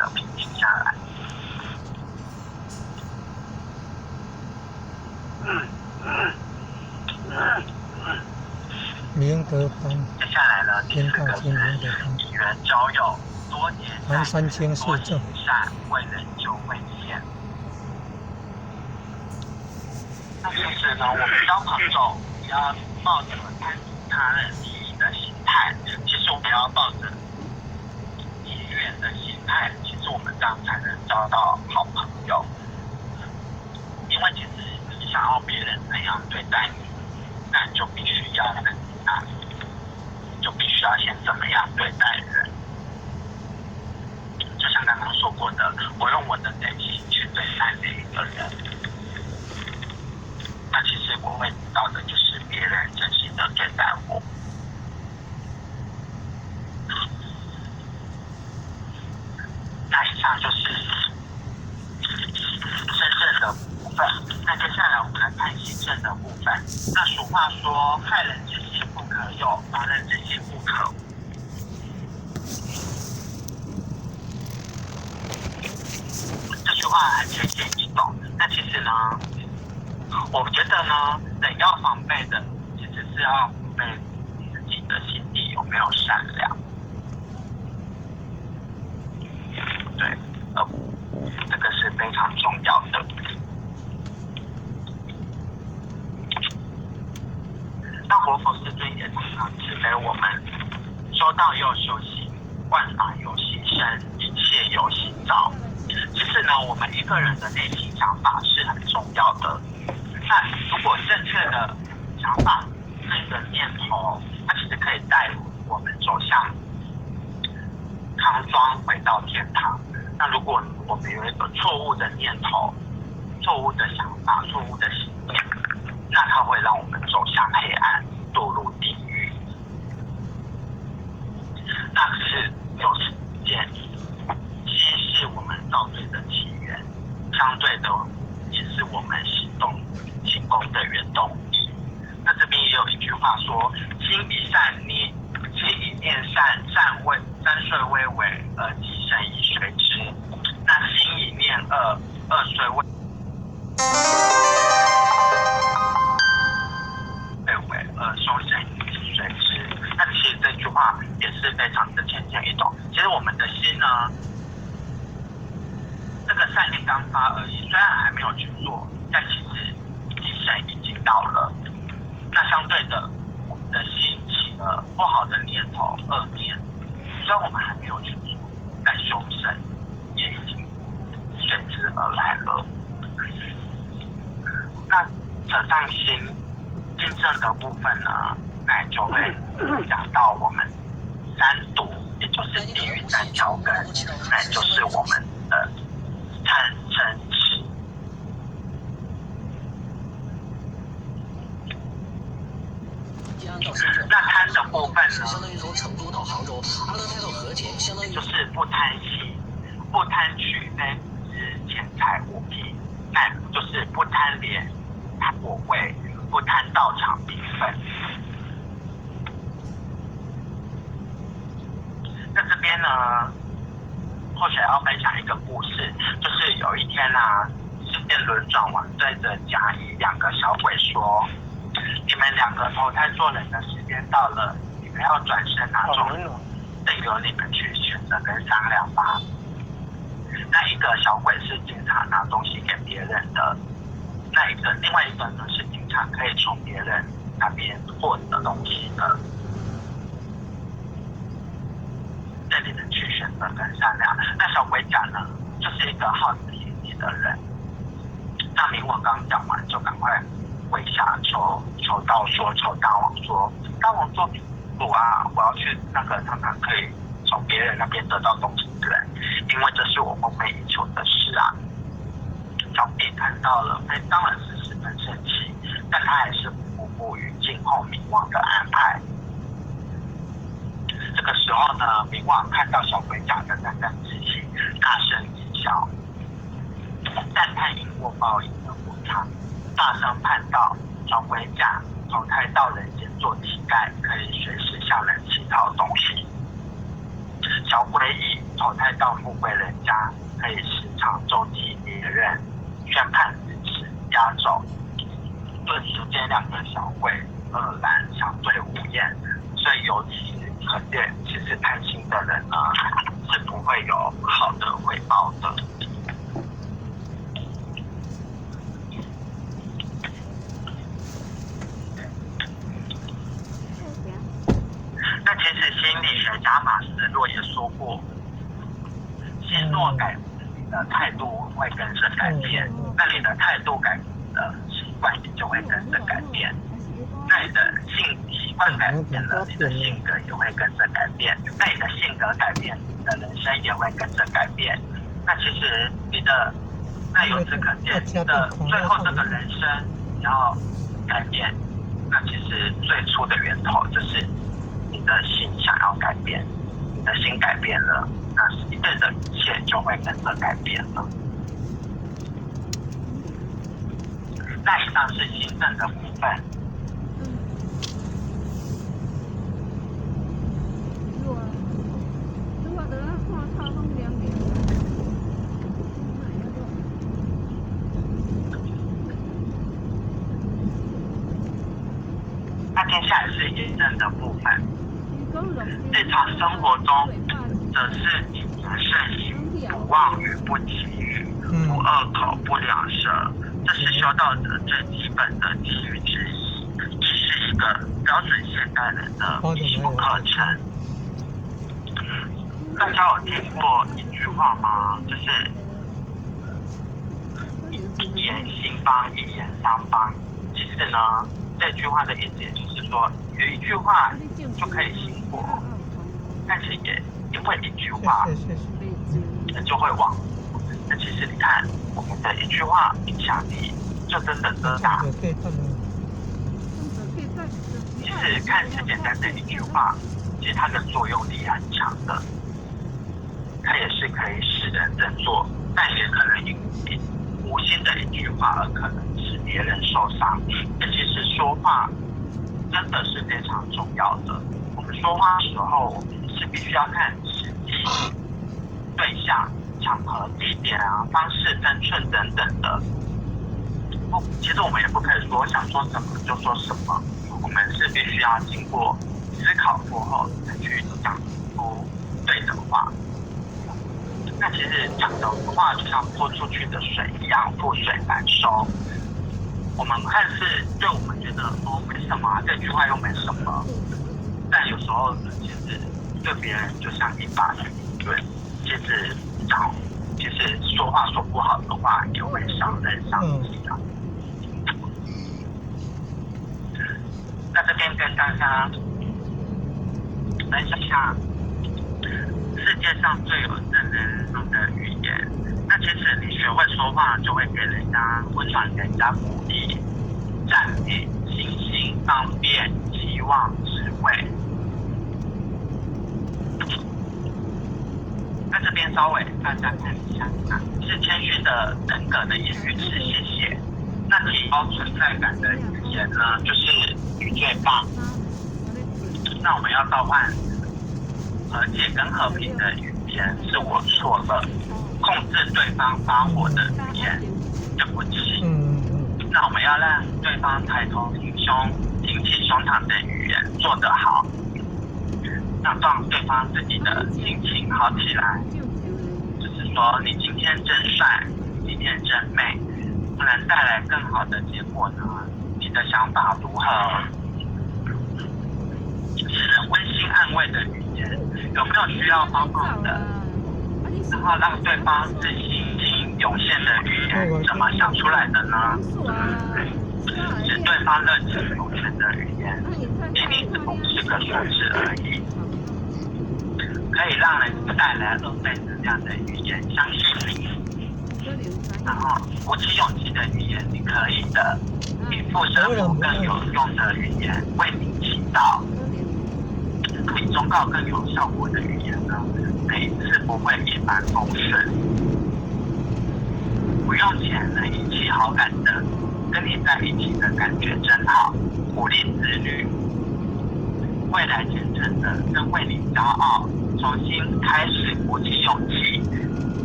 的平静下来。明德班，接下来呢，第四个是以人交友，多结善缘，多行善，为人就会现。那其实呢，我们交朋友不要抱着贪图他人利益的心态，其实我们要抱着结缘的心态，其实我们这样才能交到好朋友。因为其实你想要别人怎样对待你，那你就必须要就必须要先怎么样对待人。就像刚刚说过的，我用我的真心去对待每一个人，那其实我会得到的就是别人真心的对待我。那以上就是真正的部分。那接下来我们来看行政的部分。那俗话说，害人之心不可有，防人之心不可无。这句话很浅显易懂。那其实呢，我觉得呢，人要防备的其实是要防备自己的心底有没有善良。对，这个是非常重要的。那活佛师尊也常常慈悲我们，修道又修行，万法有心生，一切有心造。其实呢，我们一个人的内心想法是很重要的。那如果正确的想法、那个念头，它其实可以带我们走向康庄，回到天堂。那如果我们有一个错误的念头、错误的想法、错误的信念，那它会让我们走向黑暗，堕入地狱。那是有时间，心是我们造罪的起源，相对的也是我们行功的原动力。那这边也有一句话说：心一善念，心一念善，善遂未为，而己身以随之。那心一念恶，恶遂未为，而受身以随之。那其实这句话也是非常的浅显易懂。其实我们的心呢，这个善念刚发而已，虽然还没有去做，但其实己身已经到了。那相对的，我们的心起了不好的念头、恶念，虽然我们还没有去做，但修身也已经随之而来了。那扯上心真正的部分呢，那就会讲到我们三毒，也就是地狱三条根，那就是我们的贪嗔痴。那贪的部分呢，相当于从成都到杭州，阿勒泰到和田，相当于就是不贪心，不贪取非物质、钱财物品，那就是不贪莲、贪果位，不贪道场名分。那这边呢，或许要分享一个故事，就是有一天啊，世界轮转王对着甲乙两个小鬼说：“你们两个投胎做人的时间到了，你们要转身哪种，得由你们去选择跟商量吧。”那一个小鬼是经常拿东西给别人的，另外一个呢是经常可以从别人那边获得东西的。这里能去选择跟善良。那小鬼甲呢，就是一个好自心体的人。那冥王刚讲完，就赶快跪下求大王说：“大王做主啊，我要去那个常常可以从别人那边得到东西的人，因为这是我梦寐以求的事啊。”小鬼看到了，当然是十分生气，但他还是不顾于静候冥王的安排。这个时候呢，冥王看到小鬼甲的沾沾自喜，大声一笑，赞叹因果报应的无常，大声叹道：“小鬼甲投胎到人间做乞丐，可以随时向人乞讨东西；小鬼乙投投胎到富贵人家，可以时常周济别人，宣判支持压轴，顿时间两个小贵愕然相对无言。所以由此可见，其实贪心的人呢是不会有好的回报的。那其实心理学家马斯洛也说过，心若改变，你的态度会跟着改变，那你的态度改变了，习惯也就会跟着改变。那你的习惯改变了，你的性格也会跟着改变。那你的性格改变，你的人生也会跟着改变。那其实那由此可见，你的最后这个人生你要改变，那其实最初的源头就是你的心想要改变，你的心改变了，那一切的一切就会跟着改变了。那以上是行政的部分。那接下来是验证的部分。日常生活中，则是谨言慎行，不妄语，不绮语，不恶口，不两舌，这是修道者最基本的地狱之一，只是一个标准现代人的必修课程。大家有听过一句话吗？就是一言兴邦，一言伤邦。其实呢，这句话的意思也就是说，有一句话就可以兴国，但是也因为一句话就会亡。那其实你看，我们的一句话影响力就真的多大。其实看似简单的一句话，其实它的作用力很强的，它也是可以使人振作，但也可能因无心的一句话而可能使别人受伤。那其实说话真的是非常重要的。我们说话的时候，我们是必须要看时机、对象、场合、地点啊、方式、分寸等等的。其实我们也不可以说想说什么就说什么，我们是必须要经过思考过后才去讲出对的话。那其实讲的话就像泼出去的水一样，覆水难收。我们看似对我们觉得没什么啊，这句话又没什么，但有时候其实对别人就像一巴掌一顿。其实说话说不好的话，也会伤人伤己啊。那这边跟大家分享一下世界上最有正能量的语言。那其实你学会说话，就会给人家温暖，给人家鼓励、赞美、信心、方便、期望、智慧。那这边稍微大家看一下，是谦虚的人格的言语是谢谢。那提高存在感的语言呢，就是你最棒。那我们要召唤和解跟和平的语言是我错了。控制对方发火的语言，对不起。那我们要让对方抬头挺胸、挺起胸膛的语言做得好，让对方自己的心情好起来。就是说，你今天真帅，今天真美，不能带来更好的结果呢？你的想法如何？使人温馨安慰的语言，有没有需要帮忙的？然后让对方自信涌现的语言怎么想出来的呢？使对方热情涌现的语言，一定只不是个数字而已。可以让人带来2倍能量的语言，相信你。然后鼓起勇气的语言，你可以的。比附身符更有用的语言，为你祈祷。比忠告更有效果的语言呢，每一次不会一帆风顺。不用钱能引起好感的，跟你在一起的感觉真好，鼓励自律。未来前程的，跟为你骄傲，充重新开始鼓起勇气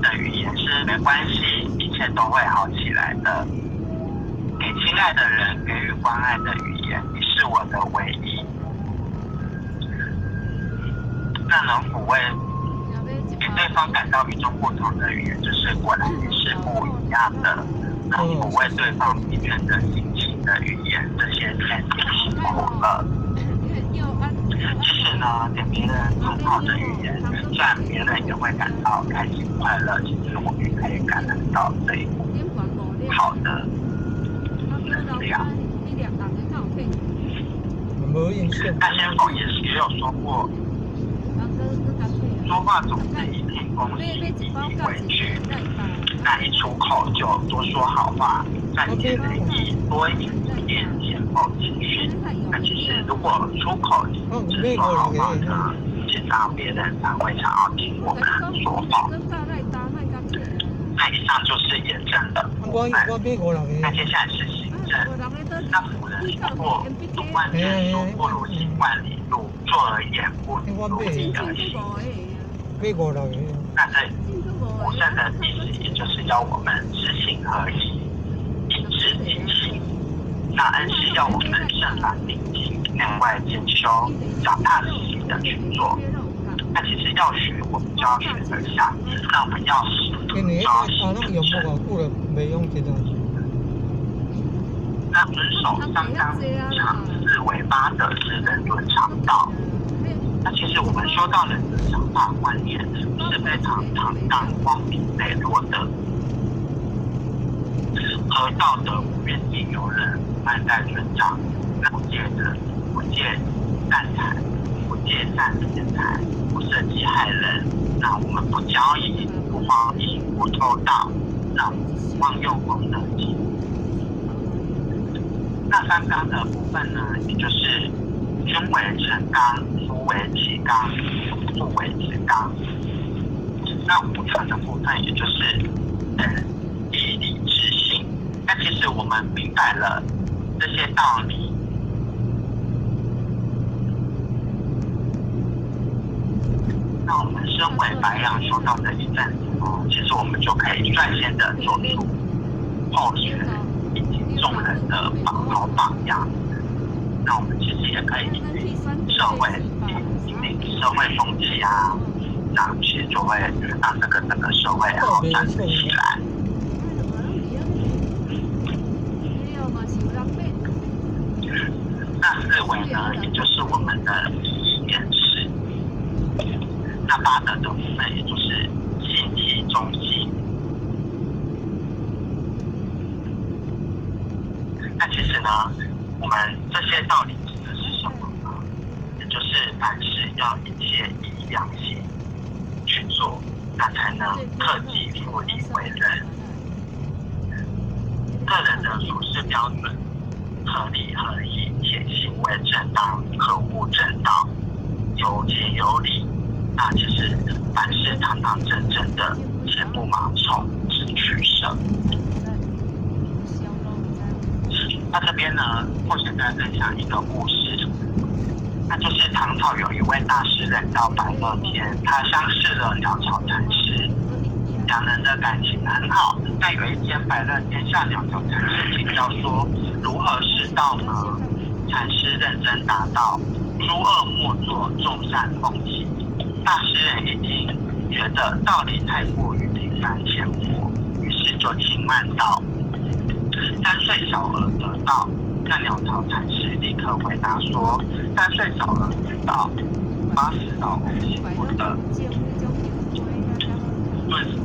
的语言是没关系，一切都会好起来的。给亲爱的人给予关爱的语言，你是我的唯一。那能抚慰给对方感到与众不同的语言，就是果然也是不一样的。能抚慰对方疲倦的心情的语言，这些天就辛苦了。其实呢，给别人很好的语言，虽然别人也会感到开心快乐，其实我们也可以感染到这一股好的能量。那先锋也有说过，说话总是一片恭喜，以以为句，那一出口就多说好话，善解人意，多引点先锋情绪。那其实如果出口只说好话呢，其实别人才会想要听我们说话。那以上就是验证的部分。那接下来是行政。那古人说过，读万卷书不如行万里路，坐而言不如立而行。那这古圣的意思，也就是要我们知行合一，一致即行。那恩师要我们正反并进，内外兼修，脚踏实地的去做。那其实要学，我们就要学得像；那我们要行，就要行得正。那遵守三纲五常、四维八德是人伦常道。那其实我们说到人的想法观念是非常坦荡、光明磊落的。合道德不怨天尤人，慢待尊长，不借人，不借善财，不借善钱财，不设计害人。那我们不交易，不荒淫，不偷盗，那忘用功德金。那三纲的部分呢，也就是君为臣纲，夫为妻纲，父为子纲。那五常的部分，也就是义礼智信。那其实我们明白了这些道理，那我们身为白羊修道的一份子呢，其实我们就可以率先的做出后学以及众人的好榜样。那我们其实也可以社会社会风气啊，这样其实就会让这个社会好转起来。那四维呢，也就是我们的礼义言事。那八德的部分，也就是信义忠信。那其实呢，我们这些道理指的是什么呢？也就是凡事要一切以良心去做，那才能克己复礼为人。个人的处事标准合理合义，且行为正当，合乎正道，有节有礼。那其实凡事堂堂正正的，且不盲从，只取舍。那这边呢，或许再分享一个故事。那就是唐朝有一位大诗人叫白乐天，他相识了鸟巢禅师，两人的感情很好。但有一天，白乐天向鸟巢禅师请教说，如何是道呢？禅师认真答道：诸恶莫作，众善奉行。大诗人已经觉得道理太过于平凡浅薄，于是就轻慢道：3岁小儿得道。那鸟巢禅师立刻回答说：3岁小儿得道，80老翁行不得。顿时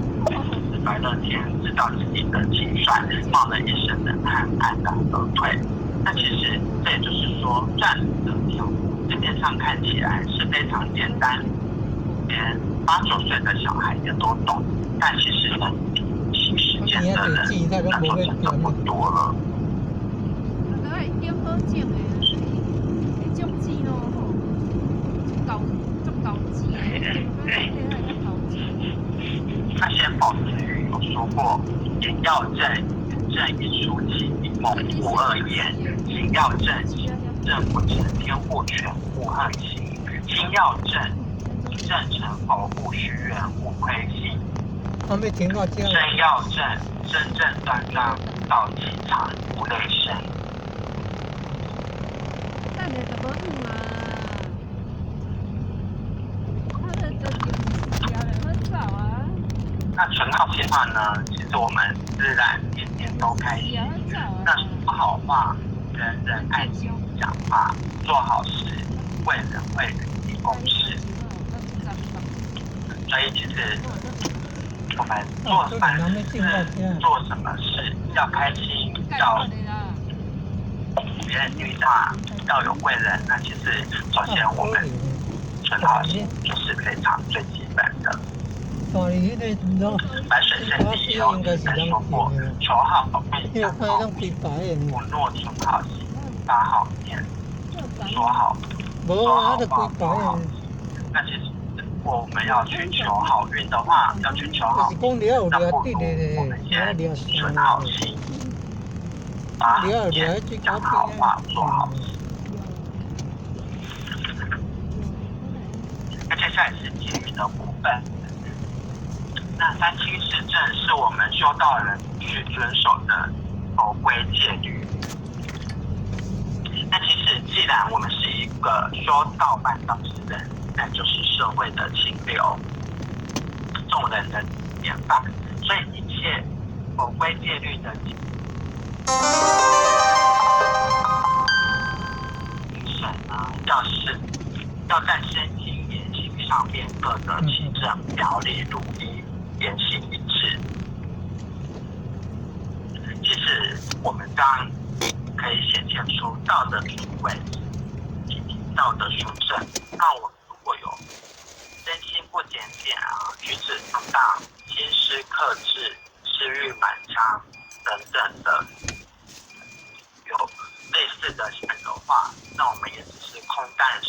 白乐天知道自己的轻率，冒了一身冷汗，黯然而退。那其实这也就是说，赚的条路表面上看起来是非常简单，连8、9岁的小孩也都懂，但其实呢，其实践的人那就真的不多了。那先宝子语有说过：言要正，正一出其猛不恶言；行要正，正不成天护权，护横行；心要正，正成佛不虚圆无亏心，还没停到这样。身要正，真正端庄道气场无累生。那你怎么弄啊？他的这就是要人很少啊。那纯好气话呢？其实我们自然天天都开心。那说好话，人人爱听讲话，做好事，为人为人立公事。所以其实我们做凡事做什么事要开心，要别人听话，要有贵人。那其实首先我们纯好心就是非常最基本的。白水圣地也有人说过，求好面相好，不若存好心，发好念，说好话，做好事。那其实我们要去求好运的话，要去求好运，那不如我们先存好心，发好念，讲好话，做好事。那接下来是结语的部分。那三清十正是我们修道人去遵守的佛规戒律。那其实既然我们是一个修道办道之人，那就是社会的清流，众人的典范，所以一切佛规戒律的精神呢，要在身心言行上面各得其正，表里如一，言行一致。其实我们这样可以显现出道德品位，道德殊胜。那我们如果有真心不检点啊，举止放荡，心思克制，私欲满腔等等的，有类似的想的话，那我们也只是空单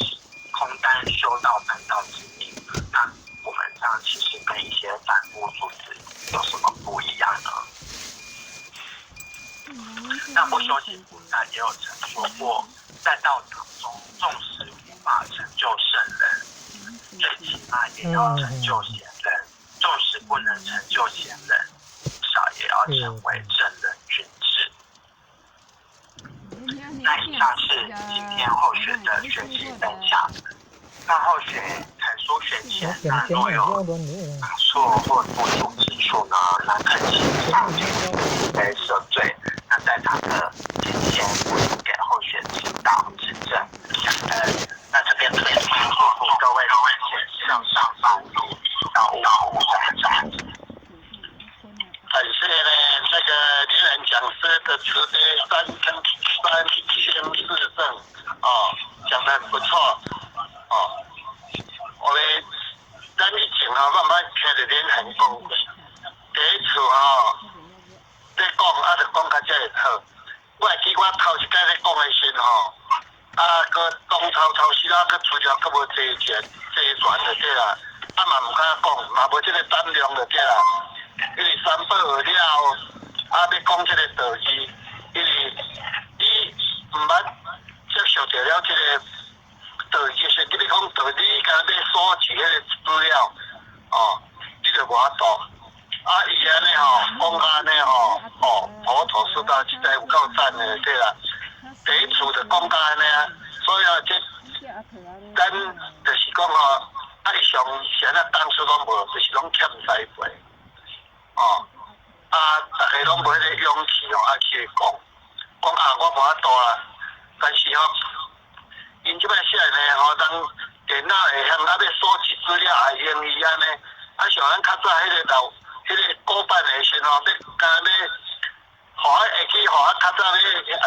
修道办道之名。那我们这样其实跟一些凡夫俗子有什么不一样呢？那不修行菩萨也有曾说过，在道场中，纵使无法成就圣人，最起码也要成就贤人；纵使不能成就贤人，至少也要成为正人君子。那以上是今天后学的学习分享。那后学才疏学浅，那若有打错或不足之处呢，那恳请上天慈悲赦罪。那在场的请先给后学指导指正。那这边祝福各位向上发力，到五展。感谢呢那个天然讲师的慈悲三清四正讲得不错我们咱以前慢慢听着恁很讲过，第一次在讲就讲较这会好。我会记我头一摆咧讲的时个当头时个资料佫无齐全就对啦，嘛唔敢讲，嘛无这个胆量就对啦。因为三宝学了后，要讲这个道义，因为你唔捌接受到了这个道义时，你讲道理，敢要锁住迄个资料，你就无法度。伊安尼讲安尼佛陀说到实在有够赞的，对啦。第一次就讲到安尼所以咱就是讲伊上现在当初拢无，就是拢欠栽培，大家拢无迄个勇气去讲我无法度啊，但是因即摆写呢当电脑会向要收集资料也用伊安尼，像咱较早迄个老迄个古板的时要敢要会去较早迄个要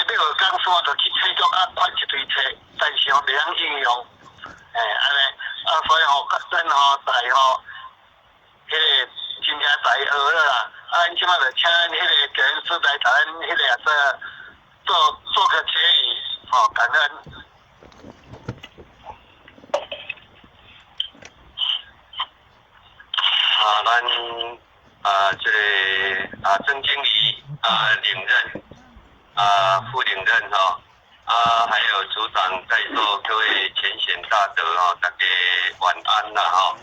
学讲说，就去册局发一堆册，但是袂晓应用，安尼所以咱在迄个真正在学了啦。咱即摆就请迄个教员师来甲咱迄个做个结语，感恩。咱这个曾经理领任副领任还有组长在座各位前贤大德大家晚安啦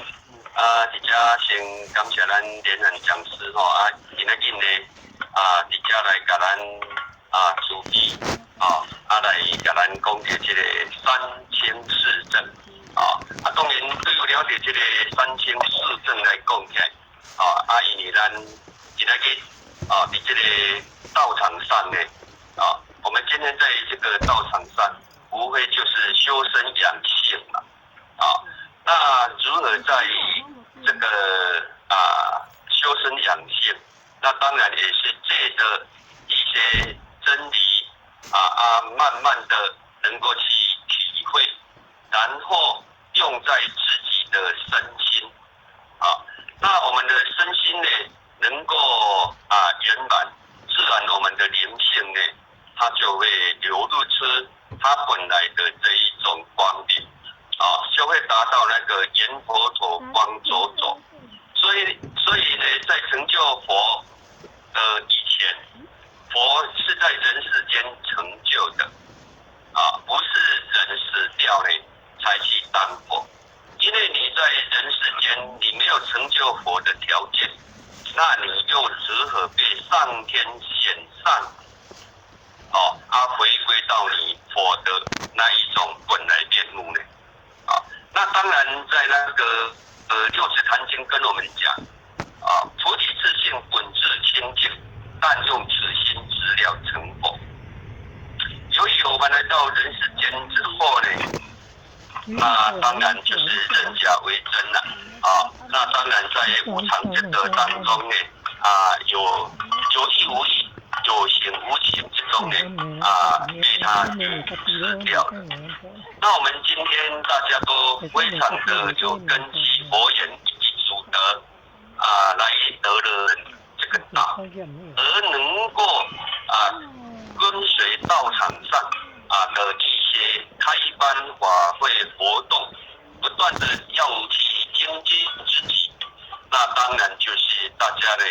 伫遮先感谢咱连任讲师今仔日呢伫遮来甲咱主题来甲咱讲解这个三清四正当然对于了解这个三清四正来讲起来因为咱今仔日伫这个道场上呢我们今天在这个道场上，无非就是修身养性嘛，那如何在这个修身养性？那当然也是借着一些真理慢慢的能够去体会，然后用在自己的身心那我们的身心呢，能够圆满，自然我们的灵性呢。它就会流露出它本来的这一种光明就会达到那个圆佛陀光灼灼。所以呢，在成就佛的以前，佛是在人世间成就的不是人死掉呢才去当佛。因为你在人世间你没有成就佛的条件，那你又如何被上天显上？回归到你佛的那一种本来面目呢？那当然在那个六祖坛经跟我们讲菩提自性本自清净，但用此心直了成佛。由于我们来到人世间之后呢，当然就是人假为真了那当然在无常见德当中呢有意无意。有形无形之中呢，被它死掉了。那我们今天大家都非常的有根基佛言以及祖德来得了这个道，而能够跟随道场上的一些开班法会活动，不断的要去精进自己。那当然就是大家呢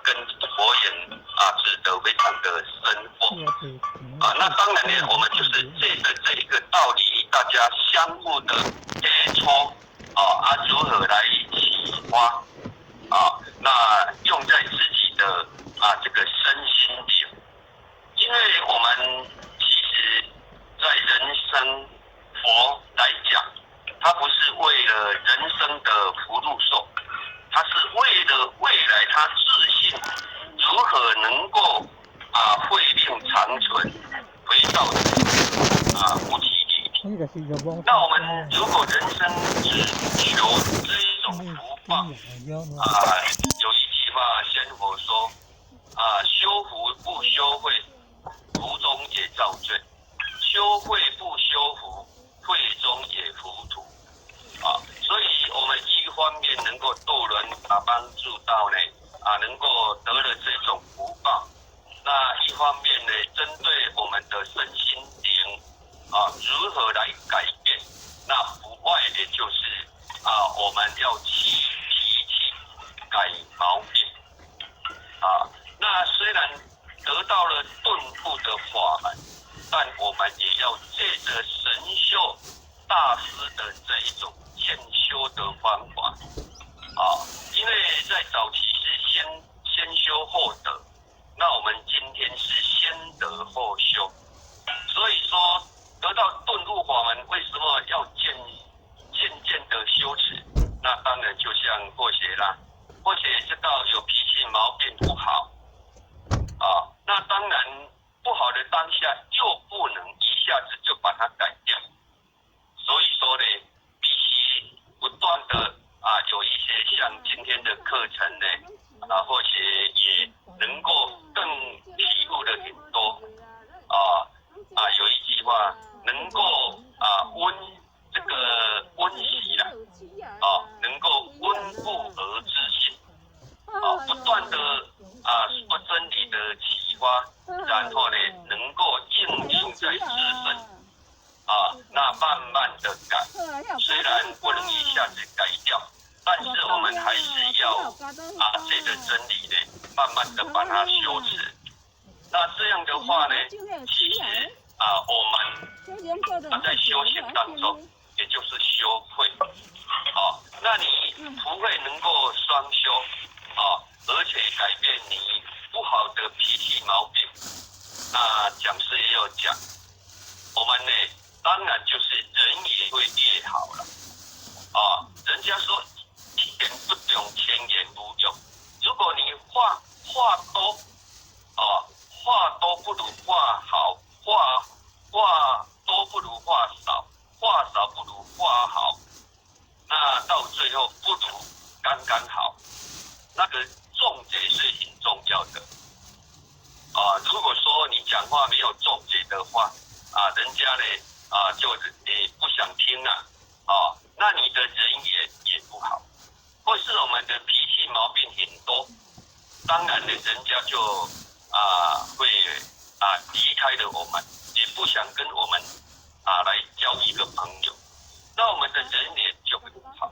跟佛言智德非常的深厚那当然呢，我们就是借着这一个道理，大家相互的接触如何来启发那用在自己的这个身心灵。因为我们其实在人生佛来讲，它不是为了人生的福禄寿，它是为了未来他自信如何能够慧命长存，回到不起离体。那我们如果人生只求这一种福报有一句话仙佛说修福不修慧，福中也造罪；修慧不修福，慧中也浮屠所以我们一方面能够渡人帮助到呢能够得了这种福报，那一方面呢，针对我们的身心灵如何来改变？那不外的就是我们要起脾气，改毛病那虽然得到了顿悟的法门，但我们也要借着神秀大师的这一种渐修的方法因为在早期是先修后得，那我们今天是先得后修，所以说得到顿悟法门，为什么要渐渐的修持？那当然就像或许啦，或许知道有脾气毛病不好那当然不好的当下又不能一下子就把它改掉，所以说呢，必须不断的有一些像今天的课程呢或许也能够更体悟的很多有一句话能够温习啦能够温故而知新不断的说真理的启发，然后呢能够应用在自身那慢慢的改，虽然不能一下子改掉，但是我们还是要借着真理呢慢慢的把它修持。那这样的话呢，其实我们在修行当中，也就是修慧，那你福慧能够双修，而且改变你不好的脾气毛病。那讲师也有讲，我们呢，当然就是人也会越好了，人家说一言不用，千言无用。如果你话多，话多不如话好，话多不如话少，话少不如话好，那到最后不如刚刚好。那个重点是很重要的。如果说你讲话没有重点的话，人家呢就是不想听了，那你的人也不好，或是我们的脾气毛病很多，当然呢，人家就会离开了我们，也不想跟我们来交一个朋友，那我们的人脸就会不好。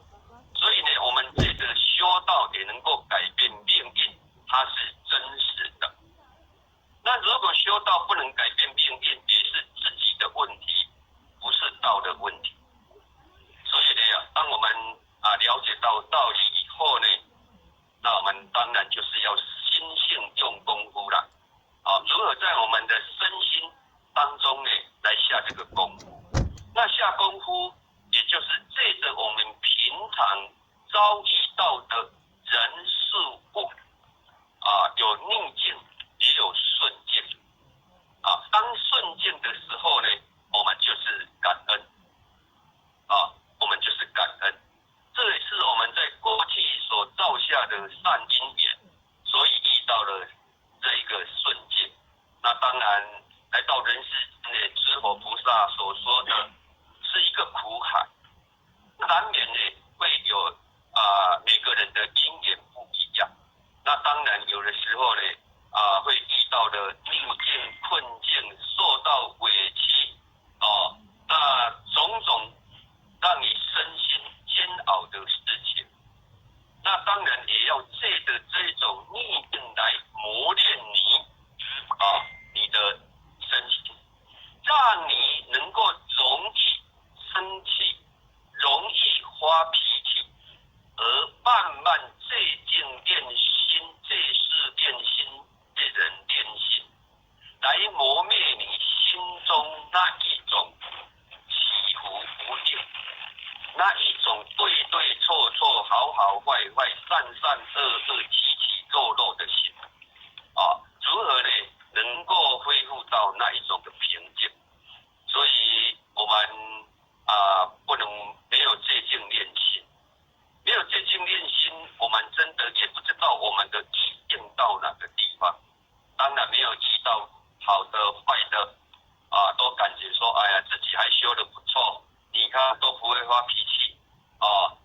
所以呢，我们这个修道也能够改变命运，它是真实的。那如果修道不能改变命运，也是自己的问题，不是道的问题。所以呢，当我们了解到道理以后呢，那我们当然就是要心性用功夫了。如何在我们的身心当中呢，来下这个功夫？那下功夫，也就是借着我们平常遭遇到的人事物，有逆境，也有顺境。当顺境的时候呢，我们就是感恩。我们就是感恩。这也是我们在过去所造下的善因缘，所以遇到了这一个顺境。那当然，来到人世间的知佛菩萨所说的是一个苦海，难免呢会有每个人的因缘不一样。那当然有的时候呢会遇到的逆境、困境，受到委屈，那种种让你身心煎熬的事情。那当然也要借着这种逆境来磨练你，你的身心，让你能够容易生气，容易发脾气，而慢慢借境练心，借事练心，借人练心，来磨灭你心中那一种起伏不定，那一种对对错错、好好坏坏、善善恶恶、起起落落的心。如何呢？能够恢复到那一种的平静。所以我们不能没有借境练心，没有借境练心，我们真的也不知道我们的意境到哪个地方。当然没有遇到好的坏的，都感觉说，哎呀，自己还修得不错，你看都不会发脾气，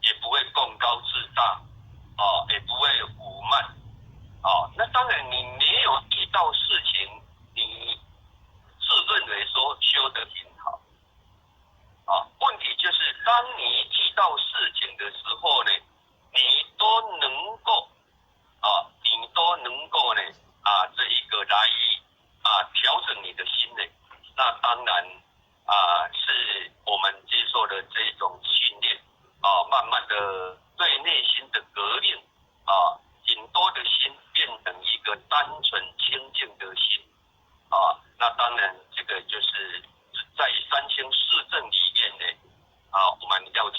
也不会共高自大，也不会武慢，那当然你没有遇到事情，你自认为说修得挺好，问题就是当你遇到事情的时候呢，你都能够呢，这一个来调整你的心呢，那当然是我们接受的这种训练，慢慢的对内心的革命，很多的心变成一个单纯清净的心，那当然这个就是在三清四正里面呢，我们要去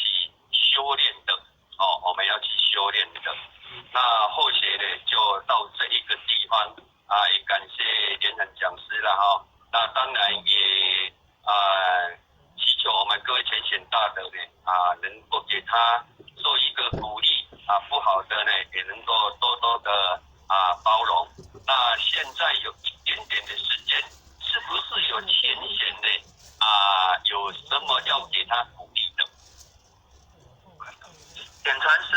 修炼的，我们要去修炼的。那后学呢，就到这一个地方，也感谢莲衡讲师了那当然也祈求我们各位浅显大德呢，能够给他做一个鼓励，不好的呢也能够多多的包容。那现在有一点点的时间，是不是有浅显呢？有什么要给他鼓励的？简传师